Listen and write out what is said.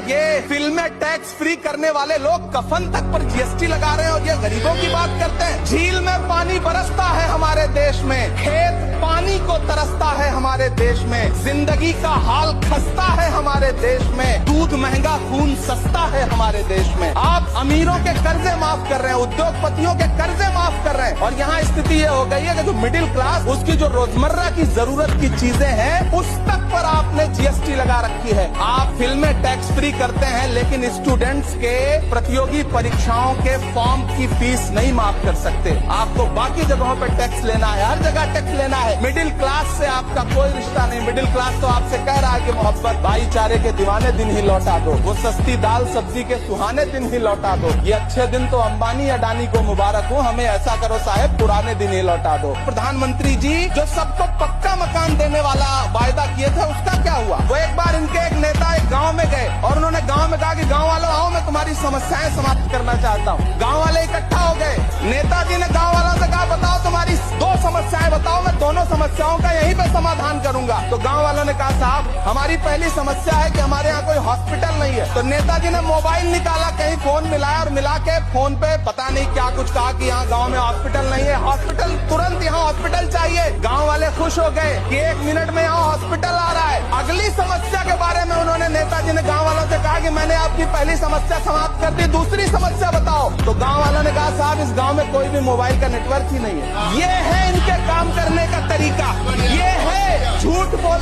ये फिल्में tax free करने वाले लोग कफन तक पर जीएसटी लगा रहे हैं और ये गरीबों की बात करते हैं। झील में पानी बरसता है हमारे देश में, खेत पानी को तरसता है हमारे देश में, जिंदगी का हाल खस्ता है हमारे देश में, दूध महंगा खून सस्ता है हमारे देश में। आप अमीरों के कर्जे माफ कर रहे हैं, उद्योगपतियों के कर्जे माफ कर रहे हैं और यहाँ स्थिति ये हो गई है कि जो मिडिल क्लास, उसकी जो रोजमर्रा की जरूरत की चीजें हैं उस तक पर आपने जीएसटी लगा रखी है। आप फिल्में टैक्स फ्री करते हैं लेकिन स्टूडेंट्स के प्रतियोगी परीक्षाओं के फॉर्म की फीस नहीं माफ कर सकते। आपको बाकी जगहों पर टैक्स लेना है, हर जगह टैक्स लेना है। मिडिल क्लास से आपका कोई रिश्ता नहीं। मिडिल क्लास तो आपसे कह रहा है कि मोहब्बत भाईचारे के दीवाने दिन ही लौटा दो, वो सस्ती दाल सब्जी के सुहाने दिन ही लौटा दो। ये अच्छे दिन तो अंबानी अडानी को मुबारक हो, हमें ऐसा करो साहब पुराने दिन ही लौटा दो। प्रधानमंत्री जी जो सबको पक्का मकान देने वाला वायदा किए थे उसका क्या हुआ? वो एक बार इनके एक नेता एक गांव में गए और उन्होंने गांव में कहा कि गांव वालों आओ, मैं तुम्हारी समस्याएं समाप्त करना चाहता हूँ। गांव वाले इकट्ठा हो गए। नेताजी ने गांव वालों से कहा बताओ तुम्हारी 2 समस्याएं बताओ, मैं दोनों समस्याओं का यहीं पे समाधान करूंगा। तो गांव वालों ने कहा साहब हमारी पहली समस्या है कि हमारे यहाँ कोई हॉस्पिटल नहीं है। तो नेताजी ने मोबाइल निकाला, कहीं फोन मिलाया और मिला के फोन पे पता नहीं क्या कुछ कहा कि यहाँ गांव में हॉस्पिटल नहीं है, हॉस्पिटल तुरंत यहाँ हॉस्पिटल चाहिए। गांव वाले खुश हो गए कि 1 मिनट में यहाँ हॉस्पिटल आ रहा है। अगली समस्या के बारे में उन्होंने नेताजी ने गांव वालों से कहा कि मैंने आपकी पहली समस्या समाप्त कर दी, दूसरी समस्या बताओ। तो गांव वालों ने कहा साहब इस गांव में कोई भी मोबाइल का नेटवर्क ही नहीं है। ये है इनके काम करने का तरीका, ये है झूठ बोल